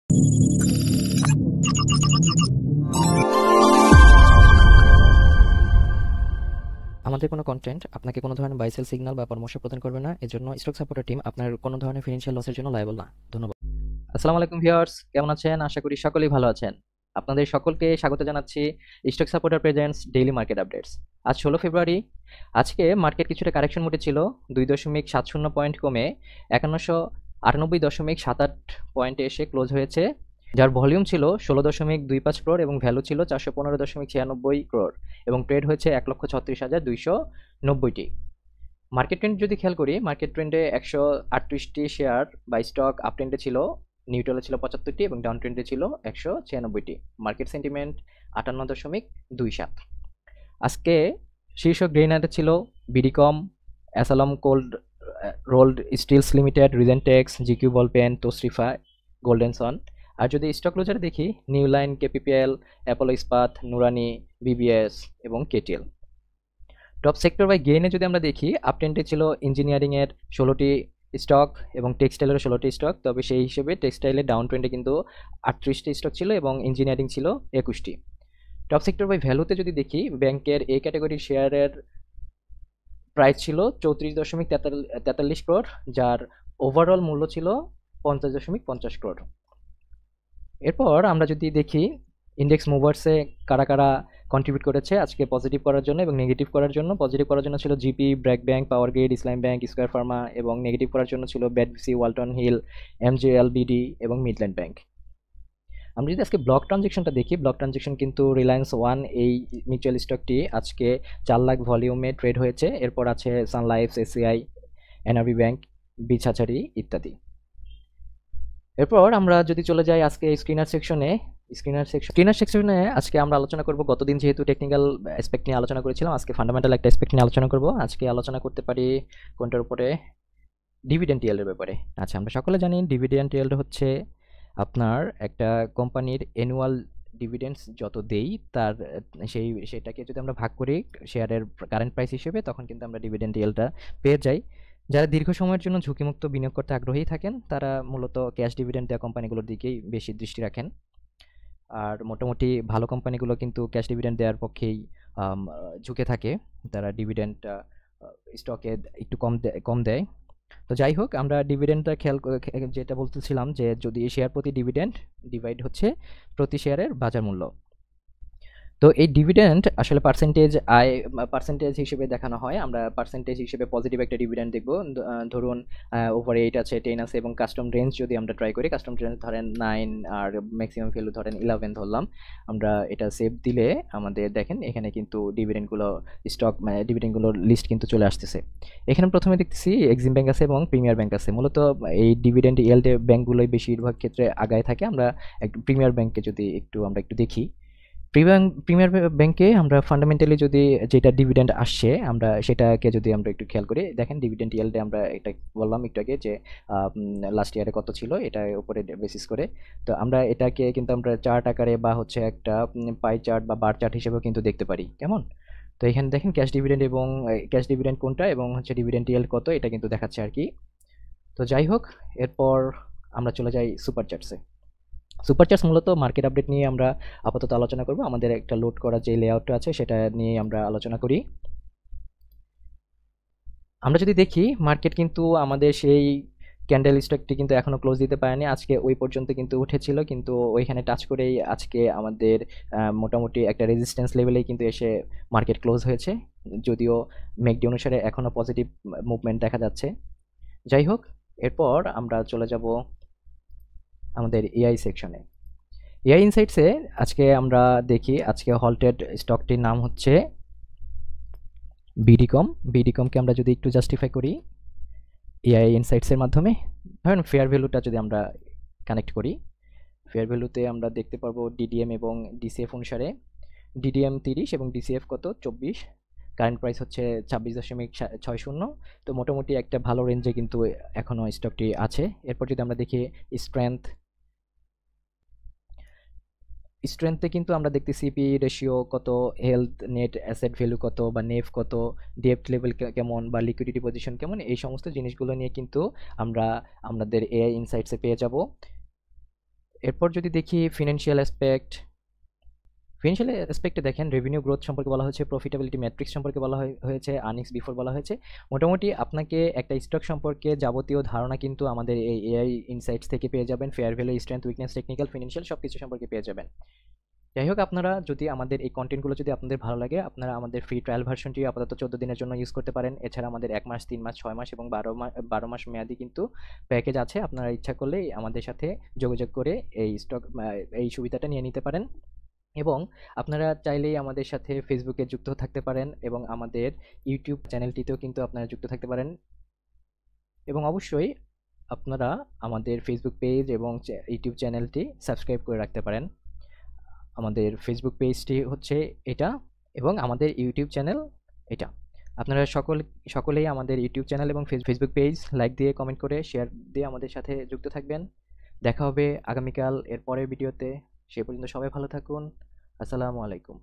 আমাদের কোনো কন্টেন্ট আপনাকে কোনো ধরনের বাই সেল সিগন্যাল বা পরামর্শ প্রদান করবে না। এজন্য স্টক সাপোর্টার টিম আপনার কোনো ধরনের ফিনান্সিয়াল লসের জন্য লায়াবল না। ধন্যবাদ। আসসালামু আলাইকুম ভিউয়ার্স, কেমন আছেন? আশা করি সকলেই ভালো আছেন। আপনাদের সকলকে স্বাগত জানাচ্ছি stock supporter presents daily market updates. আজ 16 ফেব্রুয়ারি। আজকে মার্কেট কিছুটা কারেকশন মোডে ছিল। 2.70 পয়েন্ট কমে 5198.78 পয়েন্টে এসে ক্লোজ হয়েছে, যার ভলিউম ছিল 16.25 ক্রোড় এবং ভ্যালু ছিল 415.96 ক্রোড় এবং ট্রেড হয়েছে 1,36,290টি। মার্কেট ট্রেন্ড যদি খেয়াল করি, মার্কেট ট্রেন্ডে 138টি শেয়ার বা স্টক আপ ট্রেন্ডে ছিল, নিউট্রালে ছিল 75টি এবং ডাউন ট্রেন্ডে ছিল 196টি। Market sentiment 58.27। আজকে শীর্ষ গ্রেইনারে ছিল বিডিকম, অ্যাসালম cold rolled steels limited, Regentex, GQ ballpen, Tosrifa, Golden Son. আর যদি স্টক ক্লোজারে দেখি, নিউ লাইন, কেপিপিএল, অ্যাপোলো ইস্পাত, নুরানি, বিবিএস এবং কেটিএল। টপ সেক্টর বাই গেইনে যদি আমরা দেখি, আপ ট্রেন্ডে ছিল ইঞ্জিনিয়ারিংয়ের 16টি স্টক এবং টেক্সটাইলের 16টি স্টক, তবে সেই হিসেবে টেক্সটাইলের ডাউন ট্রেন্ডে কিন্তু 38টি স্টক ছিল এবং ইঞ্জিনিয়ারিং ছিল 21টি। টপ সেক্টর বাই ভ্যালুতে যদি দেখি, ব্যাংকের এই ক্যাটাগরির শেয়ারের প্রাইস ছিল 34.43 ক্রোড়, যার ওভারঅল মূল্য ছিল 50.50 ক্রোড়। এরপর আমরা যদি দেখি ইন্ডেক্স মুভার্সে কারা কারা কন্ট্রিবিউট করেছে আজকে পজিটিভ করার জন্য এবং নেগেটিভ করার জন্য। পজিটিভ করার জন্য ছিল GP, BRAC bank, power grid, ইসলাম ব্যাংক, স্কয়ার ফার্মা, এবং নেগেটিভ করার জন্য ছিল ব্যাডবিসি, ওয়ালটন হিল, এমজেএলবিডি এবং মিডল্যান্ড ব্যাংক। আমরা যদি আজকে ব্লক ট্রানজেকশনটা দেখি, ব্লক ট্রানজেকশন কিন্তু রিলায়েন্স ওয়ান এই মিউচুয়াল স্টকটি আজকে 4 লাখ ভলিউমে ট্রেড হয়েছে। এরপর আছে সান লাইফ, এসিআই, এনআরবি ব্যাংক, বিছাছাড়ি ইত্যাদি। এরপর আমরা যদি চলে যাই আজকে স্ক্রিনার সেকশনে আজকে আমরা আলোচনা করব, গতদিন যেহেতু টেকনিক্যাল অ্যাসপেক্ট নিয়ে আলোচনা করেছিলাম, আজকে ফান্ডামেন্টাল একটা অ্যাসপেক্ট নিয়ে আলোচনা করব। আজকে আলোচনা করতে পারি কোনটার উপরে? ডিভিডেন্ড ইয়েল্ডের ব্যাপারে। আচ্ছা, আমরা সকলে জানি ডিভিডেন্ড ইয়েল্ড হচ্ছে আপনার একটা কোম্পানির অ্যানুয়াল ডিভিডেন্ডস যত দেই তার সেটাকে যদি আমরা ভাগ করি শেয়ারের কারেন্ট প্রাইস হিসেবে, তখন কিন্তু আমরা ডিভিডেন্ড ইয়েল্ডটা পেয়ে যাই। যারা দীর্ঘ সময়ের জন্য ঝুঁকিমুক্ত বিনিয়োগ করতে আগ্রহী থাকেন, তারা মূলত ক্যাশ ডিভিডেন্ড দেওয়া কোম্পানিগুলোর দিকেই বেশি দৃষ্টি রাখেন। আর মোটামুটি ভালো কোম্পানিগুলো কিন্তু ক্যাশ ডিভিডেন্ড দেওয়ার পক্ষেই ঝুঁকে থাকে। তারা ডিভিডেন্ডটা স্টকে একটু কম দেয়। তো যাই হোক, আমরা ডিভিডেন্ডটা যেটা বলতেছিলাম, যে যদি শেয়ার প্রতি ডিভিডেন্ড ডিভাইড হচ্ছে প্রতি শেয়ারের বাজার মূল্য। তো এই ডিভিডেন্ড আসলে পার্সেন্টেজ হিসেবে দেখানো হয়। আমরা পার্সেন্টেজ হিসেবে পজিটিভ একটা ডিভিডেন্ড দেখব। ধরুন ওভার 8 আছে, 10 আছে এবং কাস্টম রেঞ্জ যদি আমরা ট্রাই করি, কাস্টম রেঞ্জ ধরেন 9 আর ম্যাক্সিমাম ভ্যালু ধরেন 11 ধরলাম। আমরা এটা সেভ দিলে আমাদের দেখেন এখানে কিন্তু ডিভিডেন্ডগুলোর লিস্ট কিন্তু চলে আসতেছে। এখানে প্রথমে দেখতেছি এক্সিম ব্যাংক আছে এবং প্রিমিয়ার ব্যাংক আছে। মূলত এই ডিভিডেন্ড ইয়েল্ডে ব্যাংকগুলোই বেশিরভাগ ক্ষেত্রে আগায় থাকে। আমরা একটু প্রিমিয়ার ব্যাংকে যদি আমরা একটু দেখি, প্রিমিয়ার ব্যাংকে আমরা ফান্ডামেন্টালি যদি যেটা ডিভিডেন্ড আসছে আমরা সেটাকে যদি আমরা একটু খেয়াল করি, দেখেন ডিভিডেন্ড ইয়েল্ডে আমরা এটা বললাম একটু আগে যে লাস্ট ইয়ারে কত ছিল, এটার উপরে বেসিস করে। তো আমরা এটাকে কিন্তু আমরা চার্ট আকারে বা হচ্ছে একটা পাই চার্ট বা বার চার্ট হিসেবেও কিন্তু দেখতে পারি। কেমন? তো এখানে দেখেন ক্যাশ ডিভিডেন্ড এবং ক্যাশ ডিভিডেন্ড কোনটা এবং হচ্ছে ডিভিডেন্ড ইয়েল্ড কত, এটা কিন্তু দেখাচ্ছে আর কি। তো যাই হোক, এরপর আমরা চলে যাই সুপার চার্টসে। সুপার চার্টস মূলত মার্কেট আপডেট নিয়ে আমরা আপাতত আলোচনা করব। আমাদের একটা লোড করা যে লেআউটটা আছে সেটা নিয়ে আমরা আলোচনা করি। আমরা যদি দেখি, মার্কেট কিন্তু আমাদের সেই ক্যান্ডেল স্টকটি কিন্তু এখনো ক্লোজ দিতে পারেনি। আজকে ওই পর্যন্ত কিন্তু উঠেছিল, কিন্তু ওইখানে টাচ করেই আজকে আমাদের মোটামুটি একটা রেজিস্ট্যান্স লেভেলেই কিন্তু এসে মার্কেট ক্লোজ হয়েছে, যদিও ম্যাকডি অনুসারে এখনো পজিটিভ মুভমেন্ট দেখা যাচ্ছে। যাই হোক, এরপর আমরা চলে যাব আমাদের এআই সেকশনে। এআই ইনসাইটসে আজকে আমরা দেখি, আজকে হল্টেড স্টকটির নাম হচ্ছে বিডিকম। বিডিকমকে আমরা যদি একটু জাস্টিফাই করি এআই ইনসাইটসের মাধ্যমে, ধরেন ফেয়ার ভ্যালুটা যদি আমরা কানেক্ট করি, ফেয়ার ভ্যালুতে আমরা দেখতে পারবো ডিডিএম এবং ডিসিএফ অনুসারে ডিডিএম 30 এবং ডিসিএফ কত 24, কারেন্ট প্রাইস হচ্ছে 26.60। তো মোটামুটি একটা ভালো রেঞ্জে কিন্তু এখনও স্টকটি আছে। এরপর যদি আমরা দেখি স্ট্রেংথে কিন্তু আমরা দেখতেছি পি রেশিও কত, হেলথ, নেট অ্যাসেট ভ্যালু কত বা নেফ কত, ডেপ্ট লেভেল কেমন বা লিকুইডিটি পজিশন কেমন, এই সমস্ত জিনিসগুলো নিয়ে কিন্তু আমরা আমাদের এআই ইনসাইটসে পেয়ে যাব। এরপর যদি দেখি ফিনান্সিয়াল অ্যাসপেক্টে দেখেন রেভিনিউ গ্রোথ সম্পর্কে বলা হয়েছে, প্রফিটেবিলিটি ম্যাট্রিক্স সম্পর্কে বলা হয়েছে, আর্নিংস বিফোর বলা হয়েছে। মোটামুটি আপনাকে একটা স্টক সম্পর্কে যাবতীয় ধারণা কিন্তু আমাদের এই এআই ইনসাইটস থেকে পেয়ে যাবেন। Fair value, strength, weakness, technical, financial সবকিছু সম্পর্কে পেয়ে যাবেন। যাই হোক, আপনারা যদি আমাদের এই কন্টেন্টগুলো যদি আপনাদের ভালো লাগে, আপনারা আমাদের ফ্রি ট্রায়াল ভার্সনটি আপাতত 14 দিনের জন্য ইউজ করতে পারেন। এছাড়া আমাদের 1 মাস, 3 মাস, 6 মাস এবং 12 মাস মেয়াদি কিন্তু প্যাকেজ আছে। আপনারা ইচ্ছা করলে আমাদের সাথে যোগাযোগ করে এই সুবিধাটা নিয়ে নিতে পারেন। এবং আপনারা চাইলেই আমাদের সাথে ফেসবুকে যুক্ত থাকতে পারেন এবং আমাদের ইউটিউব চ্যানেলটিতেও কিন্তু আপনারা যুক্ত থাকতে পারেন। এবং অবশ্যই আপনারা আমাদের ফেসবুক পেজ এবং ইউটিউব চ্যানেলটি সাবস্ক্রাইব করে রাখতে পারেন। আমাদের ফেসবুক পেজটি হচ্ছে এটা এবং আমাদের ইউটিউব চ্যানেল এটা। আপনারা সকলেই আমাদের ইউটিউব চ্যানেল এবং ফেসবুক পেজ লাইক দিয়ে, কমেন্ট করে, শেয়ার দিয়ে আমাদের সাথে যুক্ত থাকবেন। দেখা হবে আগামীকাল এর পরের ভিডিওতে। সে পর্যন্ত সবাই ভালো থাকুন। আসসালামু আলাইকুম।